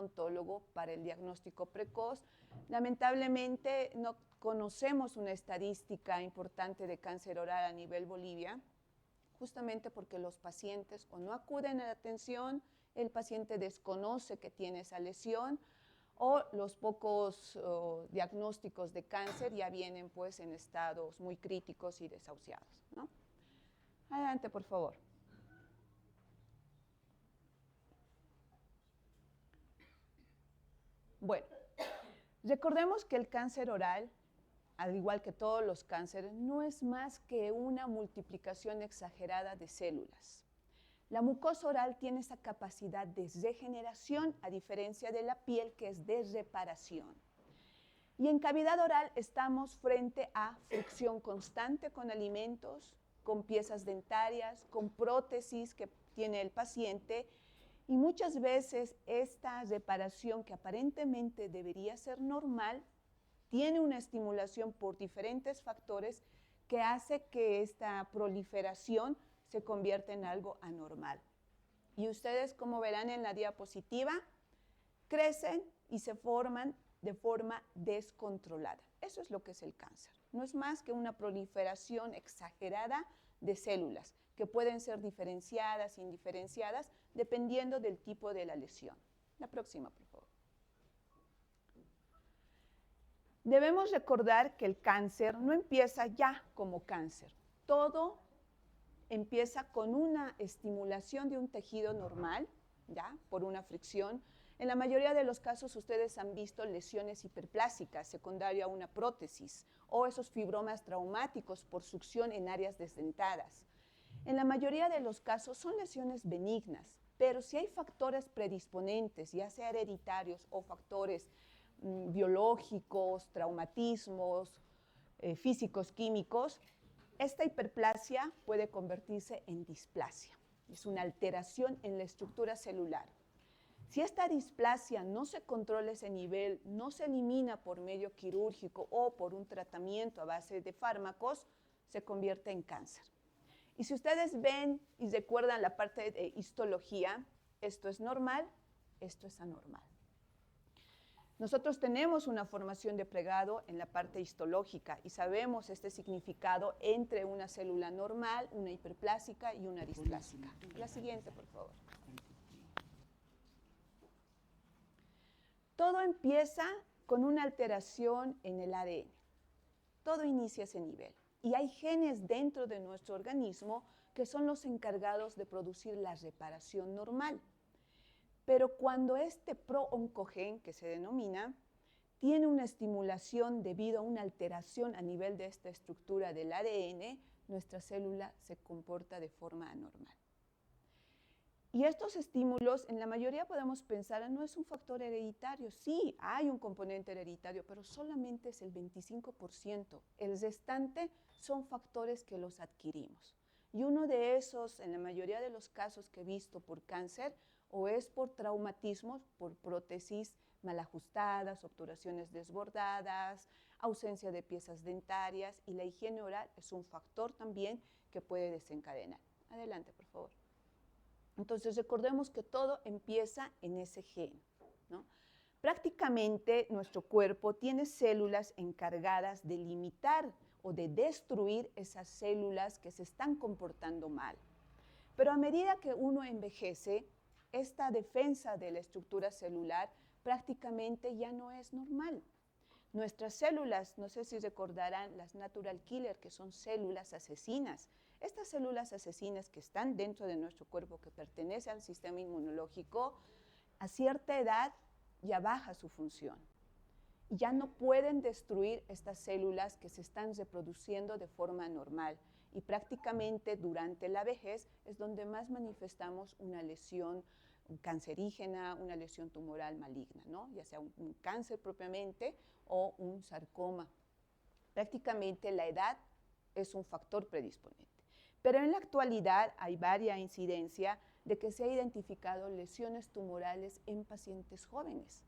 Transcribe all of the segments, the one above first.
odontólogo para el diagnóstico precoz. Lamentablemente no conocemos una estadística importante de cáncer oral a nivel Bolivia, justamente porque los pacientes o no acuden a la atención, el paciente desconoce que tiene esa lesión, o los pocos diagnósticos de cáncer ya vienen pues en estados muy críticos y desahuciados, ¿no? Adelante, por favor. Bueno, recordemos que el cáncer oral, al igual que todos los cánceres, no es más que una multiplicación exagerada de células. La mucosa oral tiene esa capacidad de regeneración, a diferencia de la piel, que es de reparación. Y en cavidad oral estamos frente a fricción constante con alimentos, con piezas dentarias, con prótesis que tiene el paciente, y muchas veces esta reparación, que aparentemente debería ser normal, tiene una estimulación por diferentes factores que hace que esta proliferación se convierta en algo anormal. Y ustedes, como verán en la diapositiva, crecen y se forman de forma descontrolada. Eso es lo que es el cáncer. No es más que una proliferación exagerada de células que pueden ser diferenciadas, indiferenciadas, dependiendo del tipo de la lesión. La próxima, por favor. Debemos recordar que el cáncer no empieza ya como cáncer. Todo empieza con una estimulación de un tejido normal, ¿ya? Por una fricción. En la mayoría de los casos ustedes han visto lesiones hiperplásicas secundaria a una prótesis o esos fibromas traumáticos por succión en áreas desdentadas. En la mayoría de los casos son lesiones benignas, pero si hay factores predisponentes, ya sea hereditarios o factores biológicos, traumatismos, físicos, químicos, esta hiperplasia puede convertirse en displasia. Es una alteración en la estructura celular. Si esta displasia no se controla ese nivel, no se elimina por medio quirúrgico o por un tratamiento a base de fármacos, se convierte en cáncer. Y si ustedes ven y recuerdan la parte de histología, esto es normal, esto es anormal. Nosotros tenemos una formación de plegado en la parte histológica y sabemos este significado entre una célula normal, una hiperplásica y una displásica. La siguiente, por favor. Todo empieza con una alteración en el ADN. Todo inicia a ese nivel. Y hay genes dentro de nuestro organismo que son los encargados de producir la reparación normal. Pero cuando este pro-oncogen, que se denomina, tiene una estimulación debido a una alteración a nivel de esta estructura del ADN, nuestra célula se comporta de forma anormal. Y estos estímulos, en la mayoría podemos pensar, no es un factor hereditario. Sí, hay un componente hereditario, pero solamente es el 25%. El restante son factores que los adquirimos. Y uno de esos, en la mayoría de los casos que he visto por cáncer, o es por traumatismos, por prótesis mal ajustadas, obturaciones desbordadas, ausencia de piezas dentarias, y la higiene oral es un factor también que puede desencadenar. Adelante, por favor. Entonces, recordemos que todo empieza en ese gen, ¿no? Prácticamente nuestro cuerpo tiene células encargadas de limitar o de destruir esas células que se están comportando mal. Pero a medida que uno envejece, esta defensa de la estructura celular prácticamente ya no es normal. Nuestras células, no sé si recordarán las natural killer, que son células asesinas. Estas células asesinas que están dentro de nuestro cuerpo, que pertenecen al sistema inmunológico, a cierta edad ya baja su función. Ya no pueden destruir estas células que se están reproduciendo de forma normal. Y prácticamente durante la vejez es donde más manifestamos una lesión cancerígena, una lesión tumoral maligna, ¿no? Ya sea un cáncer propiamente o un sarcoma. Prácticamente la edad es un factor predisponente. Pero en la actualidad hay varia incidencia de que se ha identificado lesiones tumorales en pacientes jóvenes,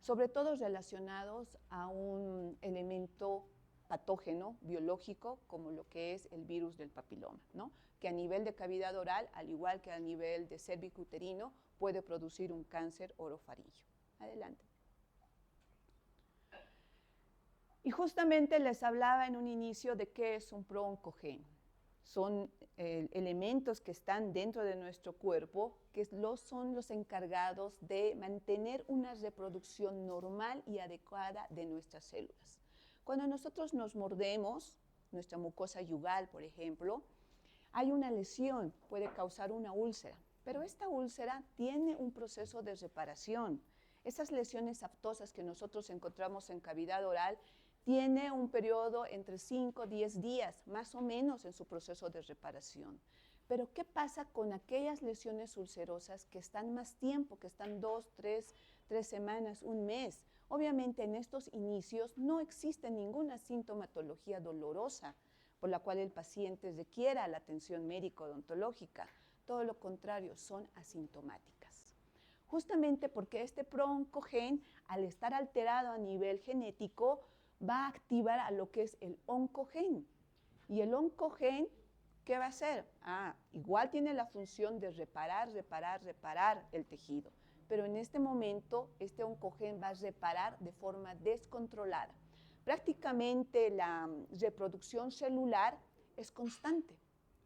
sobre todo relacionados a un elemento patógeno biológico como lo que es el virus del papiloma, ¿no? Que a nivel de cavidad oral, al igual que a nivel de cérvico uterino, puede producir un cáncer orofaríngeo. Adelante. Y justamente les hablaba en un inicio de qué es un pro-oncogen. Son elementos que están dentro de nuestro cuerpo que son los encargados de mantener una reproducción normal y adecuada de nuestras células. Cuando nosotros nos mordemos, nuestra mucosa yugal, por ejemplo, hay una lesión, puede causar una úlcera, pero esta úlcera tiene un proceso de reparación. Esas lesiones aftosas que nosotros encontramos en cavidad oral tiene un periodo entre 5 y 10 días, más o menos, en su proceso de reparación. Pero, ¿qué pasa con aquellas lesiones ulcerosas que están más tiempo, que están 2, 3 semanas, un mes? Obviamente, en estos inicios no existe ninguna sintomatología dolorosa por la cual el paciente requiera la atención médico-odontológica. Todo lo contrario, son asintomáticas. Justamente porque este pro-oncogen, al estar alterado a nivel genético, va a activar a lo que es el oncogen. Y el oncogen, ¿qué va a hacer? Igual tiene la función de reparar el tejido. Pero en este momento, este oncogen va a reparar de forma descontrolada. Prácticamente la reproducción celular es constante.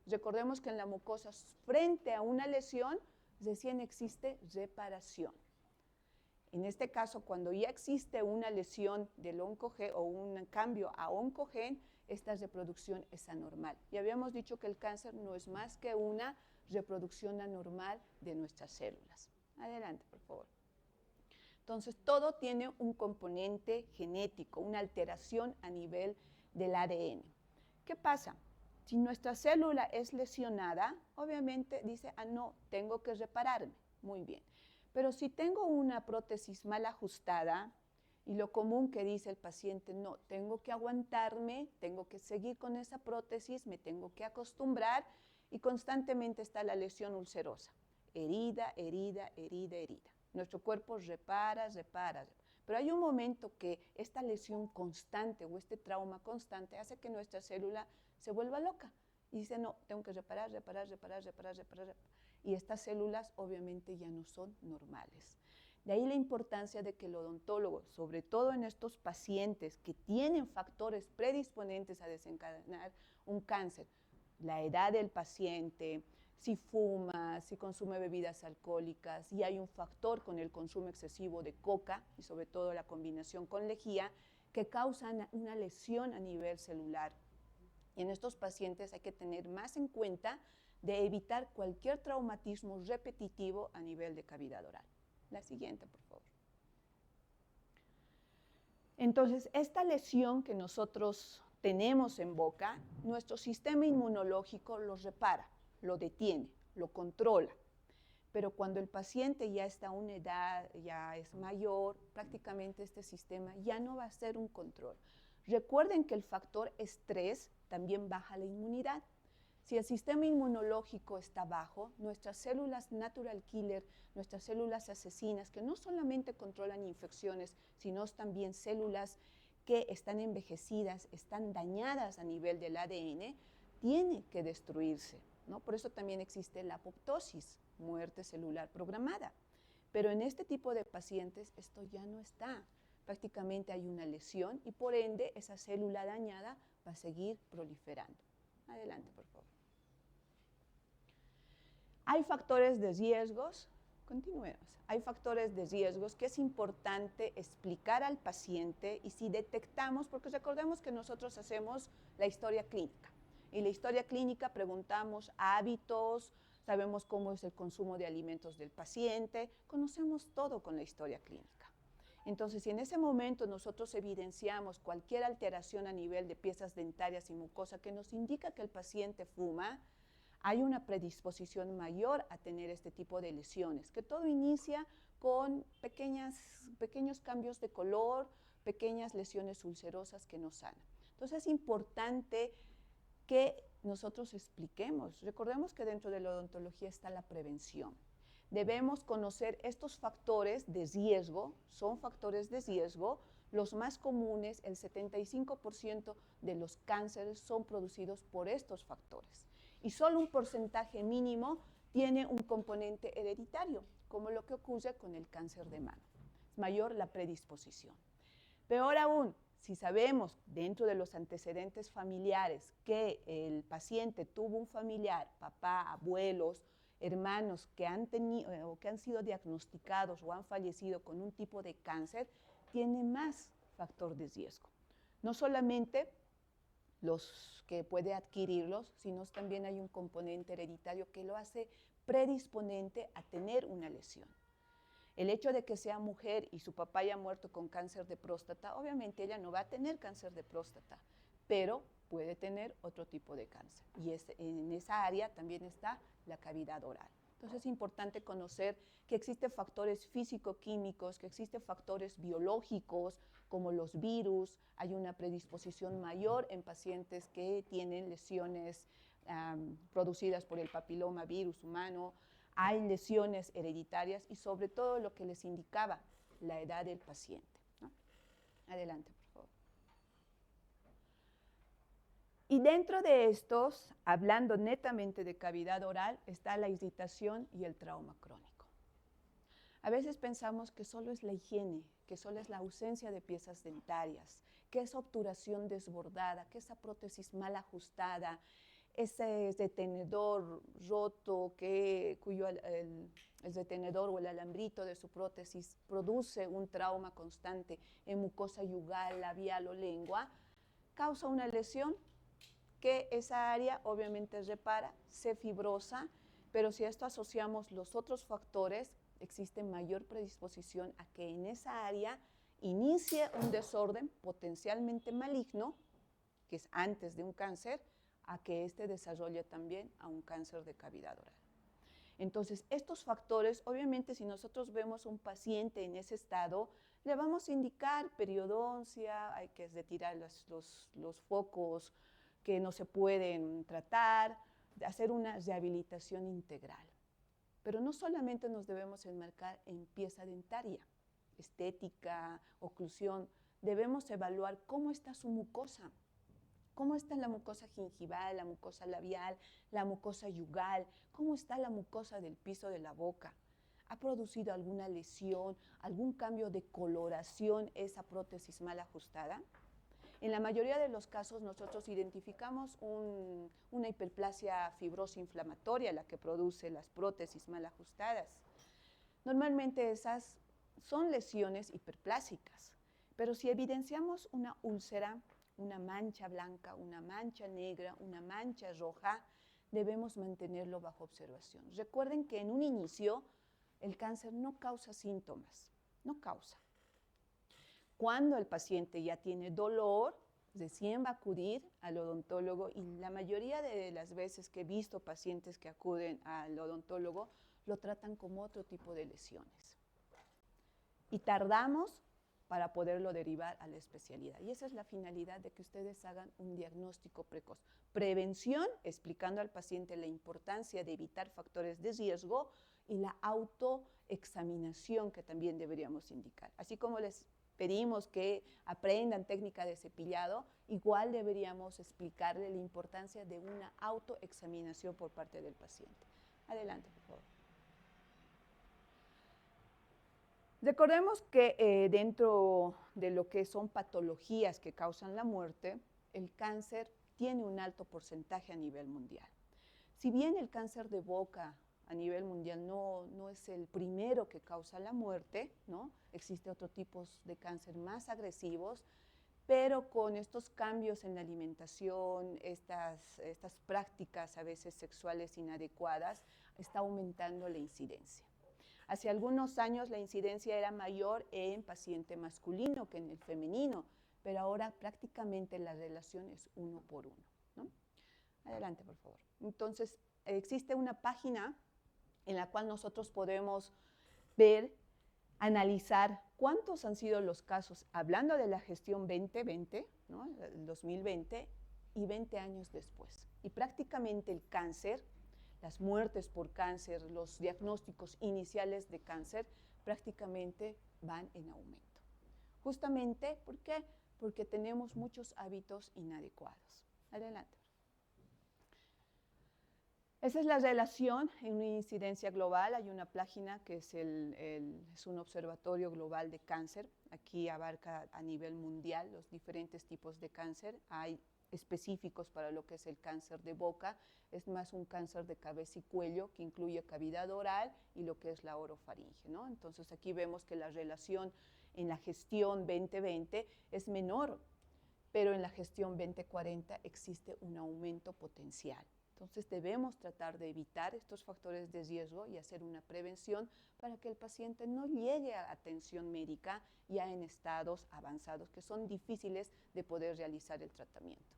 Recordemos que en la mucosa, frente a una lesión, recién existe reparación. En este caso, cuando ya existe una lesión del oncogen o un cambio a oncogen, esta reproducción es anormal. Y habíamos dicho que el cáncer no es más que una reproducción anormal de nuestras células. Adelante, por favor. Entonces, todo tiene un componente genético, una alteración a nivel del ADN. ¿Qué pasa? Si nuestra célula es lesionada, obviamente dice, no, tengo que repararme. Muy bien. Pero si tengo una prótesis mal ajustada, y lo común que dice el paciente, no, tengo que aguantarme, tengo que seguir con esa prótesis, me tengo que acostumbrar, y constantemente está la lesión ulcerosa. Herida. Nuestro cuerpo repara. Pero hay un momento que esta lesión constante o este trauma constante hace que nuestra célula se vuelva loca. Y dice, no, tengo que reparar. Y estas células obviamente ya no son normales. De ahí la importancia de que el odontólogo, sobre todo en estos pacientes que tienen factores predisponentes a desencadenar un cáncer, la edad del paciente, si fuma, si consume bebidas alcohólicas, y hay un factor con el consumo excesivo de coca y sobre todo la combinación con lejía que causan una lesión a nivel celular. Y en estos pacientes hay que tener más en cuenta de evitar cualquier traumatismo repetitivo a nivel de cavidad oral. La siguiente, por favor. Entonces, esta lesión que nosotros tenemos en boca, nuestro sistema inmunológico lo repara, lo detiene, lo controla. Pero cuando el paciente ya está a una edad, ya es mayor, prácticamente este sistema ya no va a ser un control. Recuerden que el factor estrés también baja la inmunidad. Si el sistema inmunológico está bajo, nuestras células natural killer, nuestras células asesinas, que no solamente controlan infecciones, sino también células que están envejecidas, están dañadas a nivel del ADN, tienen que destruirse, ¿no? Por eso también existe la apoptosis, muerte celular programada. Pero en este tipo de pacientes esto ya no está. Prácticamente hay una lesión y por ende esa célula dañada va a seguir proliferando. Adelante, por favor. Hay factores de riesgos, continuemos. Hay factores de riesgos que es importante explicar al paciente y si detectamos, porque recordemos que nosotros hacemos la historia clínica. Y la historia clínica preguntamos hábitos, sabemos cómo es el consumo de alimentos del paciente, conocemos todo con la historia clínica. Entonces, si en ese momento nosotros evidenciamos cualquier alteración a nivel de piezas dentarias y mucosa que nos indica que el paciente fuma, hay una predisposición mayor a tener este tipo de lesiones, que todo inicia con pequeños cambios de color, pequeñas lesiones ulcerosas que no sanan. Entonces, es importante que nosotros expliquemos. Recordemos que dentro de la odontología está la prevención. Debemos conocer estos factores de riesgo, son factores de riesgo, los más comunes, el 75% de los cánceres son producidos por estos factores. Y solo un porcentaje mínimo tiene un componente hereditario, como lo que ocurre con el cáncer de mama. Es mayor la predisposición. Peor aún, si sabemos dentro de los antecedentes familiares que el paciente tuvo un familiar, papá, abuelos, hermanos que han tenido o que han sido diagnosticados o han fallecido con un tipo de cáncer, tiene más factor de riesgo. No solamente los que puede adquirirlos, sino también hay un componente hereditario que lo hace predisponente a tener una lesión. El hecho de que sea mujer y su papá haya muerto con cáncer de próstata, obviamente ella no va a tener cáncer de próstata, pero puede tener otro tipo de cáncer. Y en esa área también está la cavidad oral. Entonces es importante conocer que existen factores físico-químicos, que existen factores biológicos, como los virus. Hay una predisposición mayor en pacientes que tienen lesiones producidas por el papiloma virus humano. Hay lesiones hereditarias y sobre todo lo que les indicaba, la edad del paciente, ¿no? Adelante, por favor. Y dentro de estos, hablando netamente de cavidad oral, está la irritación y el trauma crónico. A veces pensamos que solo es la higiene, que solo es la ausencia de piezas dentarias, que esa obturación desbordada, que esa prótesis mal ajustada, ese retenedor roto, cuyo el retenedor o el alambrito de su prótesis produce un trauma constante en mucosa yugal, labial o lengua, causa una lesión que esa área obviamente repara, se fibrosa, pero si a esto asociamos los otros factores, existe mayor predisposición a que en esa área inicie un desorden potencialmente maligno, que es antes de un cáncer, a que éste desarrolle también a un cáncer de cavidad oral. Entonces, estos factores, obviamente, si nosotros vemos un paciente en ese estado, le vamos a indicar periodoncia, hay que retirar los focos que no se pueden tratar, hacer una rehabilitación integral. Pero no solamente nos debemos enmarcar en pieza dentaria, estética, oclusión, debemos evaluar cómo está su mucosa. ¿Cómo está la mucosa gingival, la mucosa labial, la mucosa yugal? ¿Cómo está la mucosa del piso de la boca? ¿Ha producido alguna lesión, algún cambio de coloración esa prótesis mal ajustada? En la mayoría de los casos nosotros identificamos una hiperplasia fibrosa inflamatoria, la que produce las prótesis mal ajustadas. Normalmente esas son lesiones hiperplásicas, pero si evidenciamos una úlcera, una mancha blanca, una mancha negra, una mancha roja, debemos mantenerlo bajo observación. Recuerden que en un inicio el cáncer no causa síntomas, no causa. Cuando el paciente ya tiene dolor, recién va a acudir al odontólogo y la mayoría de las veces que he visto pacientes que acuden al odontólogo lo tratan como otro tipo de lesiones. Y tardamos para poderlo derivar a la especialidad. Y esa es la finalidad de que ustedes hagan un diagnóstico precoz. Prevención, explicando al paciente la importancia de evitar factores de riesgo, y la autoexaminación que también deberíamos indicar. Así como les pedimos que aprendan técnica de cepillado, igual deberíamos explicarle la importancia de una autoexaminación por parte del paciente. Adelante, por favor. Recordemos que dentro de lo que son patologías que causan la muerte, el cáncer tiene un alto porcentaje a nivel mundial. Si bien el cáncer de boca a nivel mundial no es el primero que causa la muerte, ¿no? Existen otros tipos de cáncer más agresivos, pero con estos cambios en la alimentación, estas prácticas a veces sexuales inadecuadas, está aumentando la incidencia. Hace algunos años la incidencia era mayor en paciente masculino que en el femenino, pero ahora prácticamente la relación es 1 por 1, ¿no? Adelante, por favor. Entonces, existe una página en la cual nosotros podemos ver, analizar cuántos han sido los casos, hablando de la gestión 2020, ¿no? El 2020, y 20 años después. Y prácticamente el cáncer, las muertes por cáncer, los diagnósticos iniciales de cáncer, prácticamente van en aumento. Justamente, ¿por qué? Porque tenemos muchos hábitos inadecuados. Adelante. Esa es la relación en una incidencia global. Hay una página que es un observatorio global de cáncer. Aquí abarca a nivel mundial los diferentes tipos de cáncer. Hay específicos para lo que es el cáncer de boca. Es más un cáncer de cabeza y cuello que incluye cavidad oral y lo que es la orofaringe, ¿no? Entonces aquí vemos que la relación en la gestión 2020 es menor, pero en la gestión 2040 existe un aumento potencial. Entonces debemos tratar de evitar estos factores de riesgo y hacer una prevención para que el paciente no llegue a atención médica ya en estados avanzados que son difíciles de poder realizar el tratamiento.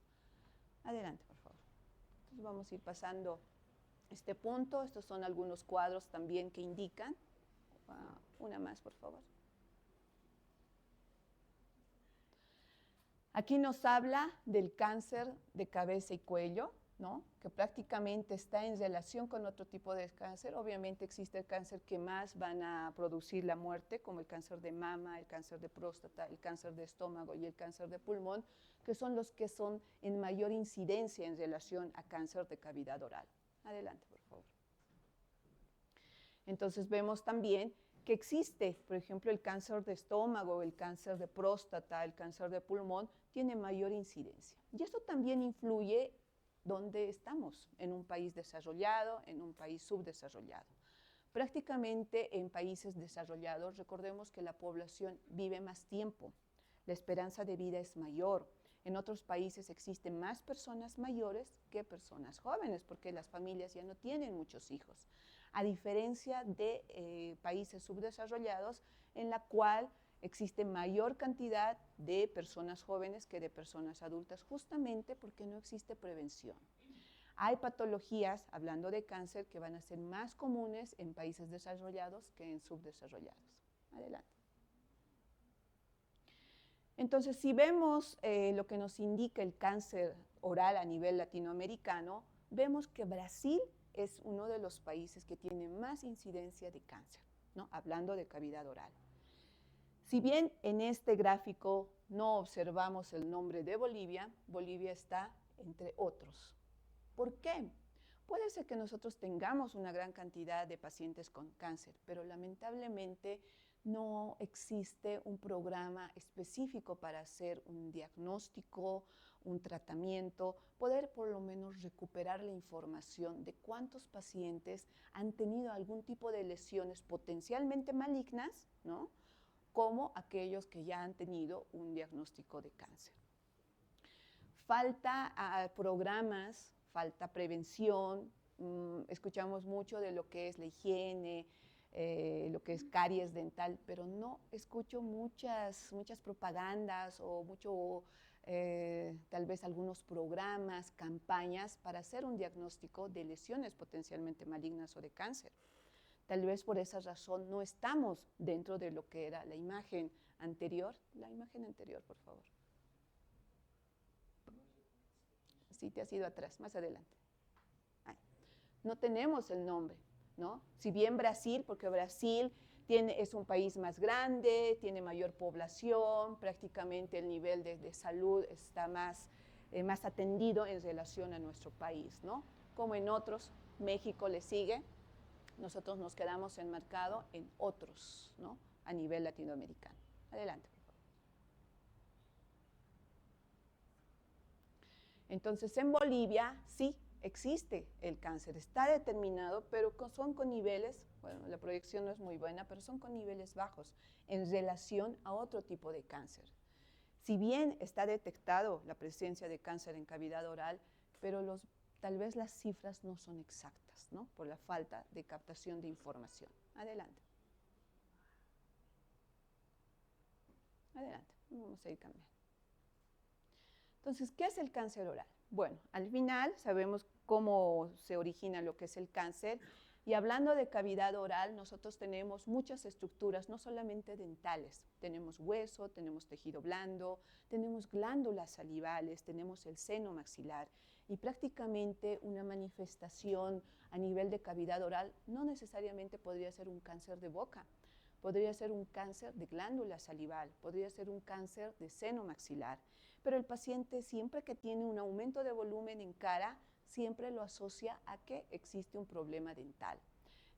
Adelante, por favor. Entonces vamos a ir pasando este punto. Estos son algunos cuadros también que indican. Una más, por favor. Aquí nos habla del cáncer de cabeza y cuello, ¿no? Que prácticamente está en relación con otro tipo de cáncer. Obviamente existe el cáncer que más van a producir la muerte, como el cáncer de mama, el cáncer de próstata, el cáncer de estómago y el cáncer de pulmón, que son los que son en mayor incidencia en relación a cáncer de cavidad oral. Adelante, por favor. Entonces vemos también que existe, por ejemplo, el cáncer de estómago, el cáncer de próstata, el cáncer de pulmón, tiene mayor incidencia. Y esto también influye donde estamos, en un país desarrollado, en un país subdesarrollado. Prácticamente en países desarrollados, recordemos que la población vive más tiempo, la esperanza de vida es mayor. En otros países existen más personas mayores que personas jóvenes, porque las familias ya no tienen muchos hijos. A diferencia de países subdesarrollados, en la cual existe mayor cantidad de personas jóvenes que de personas adultas, justamente porque no existe prevención. Hay patologías, hablando de cáncer, que van a ser más comunes en países desarrollados que en subdesarrollados. Adelante. Entonces, si vemos lo que nos indica el cáncer oral a nivel latinoamericano, vemos que Brasil es uno de los países que tiene más incidencia de cáncer, ¿no? Hablando de cavidad oral. Si bien en este gráfico no observamos el nombre de Bolivia, Bolivia está entre otros. ¿Por qué? Puede ser que nosotros tengamos una gran cantidad de pacientes con cáncer, pero lamentablemente no existe un programa específico para hacer un diagnóstico, un tratamiento, poder por lo menos recuperar la información de cuántos pacientes han tenido algún tipo de lesiones potencialmente malignas, ¿no? Como aquellos que ya han tenido un diagnóstico de cáncer. Falta programas, falta prevención, escuchamos mucho de lo que es la higiene, lo que es caries dental, pero no escucho muchas propagandas o tal vez algunos programas, campañas para hacer un diagnóstico de lesiones potencialmente malignas o de cáncer. Tal vez por esa razón no estamos dentro de lo que era la imagen anterior. La imagen anterior, por favor. Sí, te has ido atrás, más adelante. Ahí. No tenemos el nombre, ¿no? Si bien Brasil, porque Brasil es un país más grande, tiene mayor población, prácticamente el nivel de salud está más atendido en relación a nuestro país, ¿no? Como en otros, México le sigue, nosotros nos quedamos enmarcados en otros, ¿no? A nivel latinoamericano. Adelante, por favor. Entonces, en Bolivia sí existe el cáncer, está determinado, pero son con niveles, bueno, la proyección no es muy buena, pero son con niveles bajos en relación a otro tipo de cáncer. Si bien está detectado la presencia de cáncer en cavidad oral, pero tal vez las cifras no son exactas, ¿no? Por la falta de captación de información. Adelante. Adelante, vamos a ir cambiando. Entonces, ¿qué es el cáncer oral? Bueno, al final sabemos cómo se origina lo que es el cáncer. Y hablando de cavidad oral, nosotros tenemos muchas estructuras, no solamente dentales. Tenemos hueso, tenemos tejido blando, tenemos glándulas salivales, tenemos el seno maxilar. Y prácticamente una manifestación a nivel de cavidad oral no necesariamente podría ser un cáncer de boca. Podría ser un cáncer de glándula salival, podría ser un cáncer de seno maxilar. Pero el paciente siempre que tiene un aumento de volumen en cara siempre lo asocia a que existe un problema dental.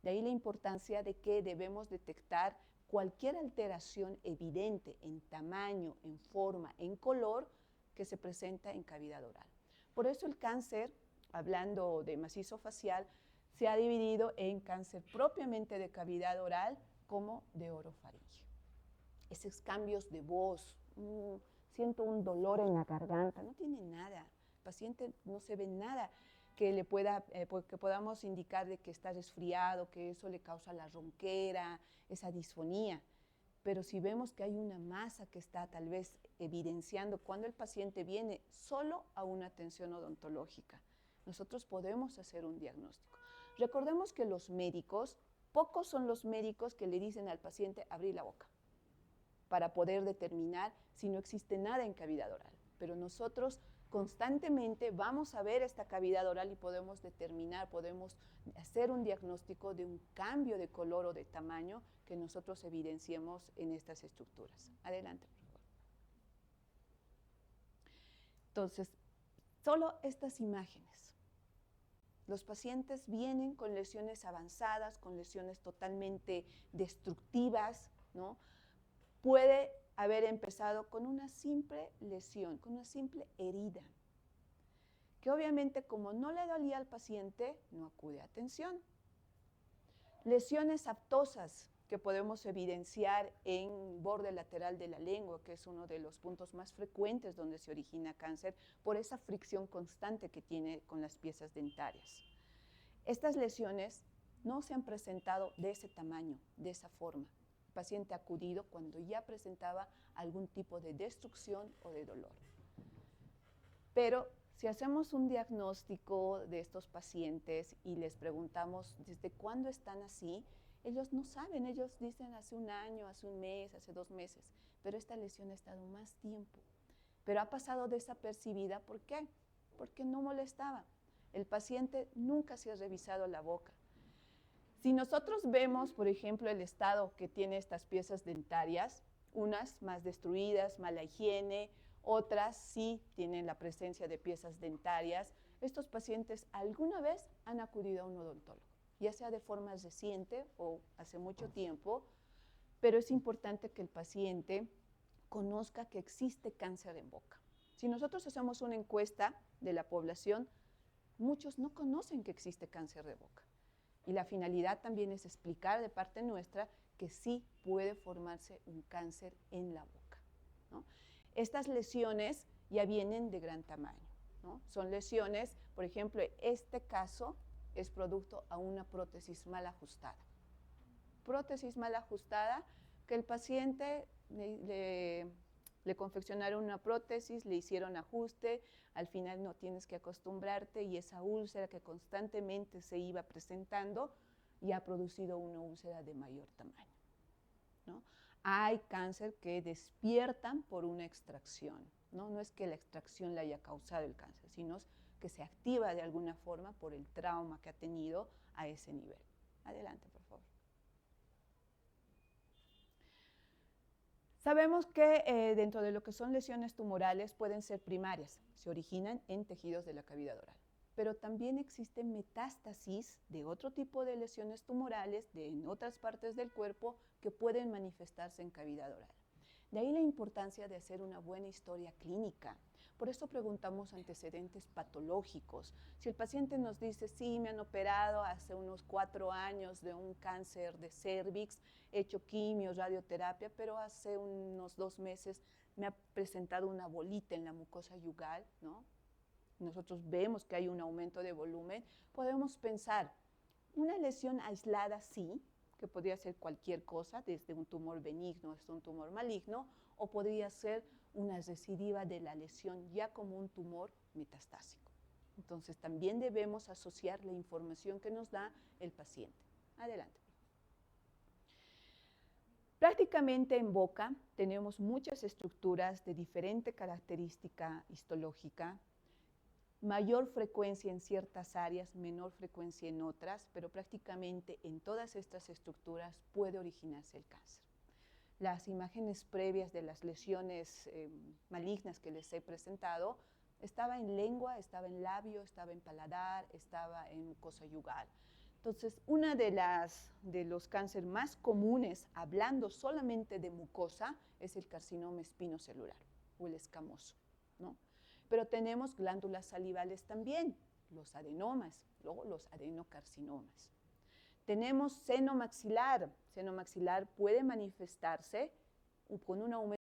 De ahí la importancia de que debemos detectar cualquier alteración evidente en tamaño, en forma, en color que se presenta en cavidad oral. Por eso el cáncer, hablando de macizo facial, se ha dividido en cáncer propiamente de cavidad oral como de orofaringe. Esos cambios de voz, siento un dolor en la garganta, no tiene nada. El paciente no se ve nada que le pueda, que podamos indicar de que está resfriado, que eso le causa la ronquera, esa disfonía. Pero si vemos que hay una masa que está tal vez evidenciando cuando el paciente viene solo a una atención odontológica, nosotros podemos hacer un diagnóstico. Recordemos que los médicos, pocos son los médicos que le dicen al paciente abrir la boca para poder determinar si no existe nada en cavidad oral. Pero nosotros constantemente vamos a ver esta cavidad oral y podemos determinar, podemos hacer un diagnóstico de un cambio de color o de tamaño que nosotros evidenciemos en estas estructuras. Adelante, por favor. Entonces, solo estas imágenes. Los pacientes vienen con lesiones avanzadas, con lesiones totalmente destructivas, ¿no? Puede haber empezado con una simple lesión, con una simple herida, que obviamente como no le dolía al paciente, no acude a atención. Lesiones aftosas que podemos evidenciar en borde lateral de la lengua, que es uno de los puntos más frecuentes donde se origina cáncer, por esa fricción constante que tiene con las piezas dentarias. Estas lesiones no se han presentado de ese tamaño, de esa forma. El paciente ha acudido cuando ya presentaba algún tipo de destrucción o de dolor. Pero si hacemos un diagnóstico de estos pacientes y les preguntamos desde cuándo están así, ellos no saben, ellos dicen hace un año, hace un mes, hace 2 meses, pero esta lesión ha estado más tiempo. Pero ha pasado desapercibida, ¿por qué? Porque no molestaba. El paciente nunca se ha revisado la boca. Si nosotros vemos, por ejemplo, el estado que tiene estas piezas dentarias, unas más destruidas, mala higiene, otras sí tienen la presencia de piezas dentarias, estos pacientes alguna vez han acudido a un odontólogo, ya sea de forma reciente o hace mucho tiempo, pero es importante que el paciente conozca que existe cáncer en boca. Si nosotros hacemos una encuesta de la población, muchos no conocen que existe cáncer de boca. Y la finalidad también es explicar de parte nuestra que sí puede formarse un cáncer en la boca, ¿no? Estas lesiones ya vienen de gran tamaño, ¿no? Son lesiones, por ejemplo, este caso es producto a una prótesis mal ajustada. Prótesis mal ajustada que el paciente le confeccionaron una prótesis, le hicieron ajuste, al final no tienes que acostumbrarte y esa úlcera que constantemente se iba presentando ya ha producido una úlcera de mayor tamaño, ¿no? Hay cáncer que despiertan por una extracción, ¿no? No es que la extracción le haya causado el cáncer, sino que se activa de alguna forma por el trauma que ha tenido a ese nivel. Adelante, por favor. Sabemos que dentro de lo que son lesiones tumorales pueden ser primarias, se originan en tejidos de la cavidad oral, pero también existen metástasis de otro tipo de lesiones tumorales en otras partes del cuerpo que pueden manifestarse en cavidad oral. De ahí la importancia de hacer una buena historia clínica. Por eso preguntamos antecedentes patológicos. Si el paciente nos dice, sí, me han operado hace unos 4 años de un cáncer de cérvix, he hecho quimio, radioterapia, pero hace unos 2 meses me ha presentado una bolita en la mucosa yugal, ¿no? Nosotros vemos que hay un aumento de volumen, podemos pensar, una lesión aislada sí, que podría ser cualquier cosa, desde un tumor benigno hasta un tumor maligno, o podría ser una recidiva de la lesión ya como un tumor metastásico. Entonces también debemos asociar la información que nos da el paciente. Adelante. Prácticamente en boca tenemos muchas estructuras de diferente característica histológica, mayor frecuencia en ciertas áreas, menor frecuencia en otras, pero prácticamente en todas estas estructuras puede originarse el cáncer. Las imágenes previas de las lesiones malignas que les he presentado Estaba en lengua, estaba en labio, estaba en paladar, estaba en mucosa yugal. Entonces, uno de los cánceres más comunes, hablando solamente de mucosa, es el carcinoma espinocelular o el escamoso, ¿no? Pero tenemos glándulas salivales también, los adenomas, luego los adenocarcinomas. Tenemos seno maxilar. Seno maxilar puede manifestarse con un aumento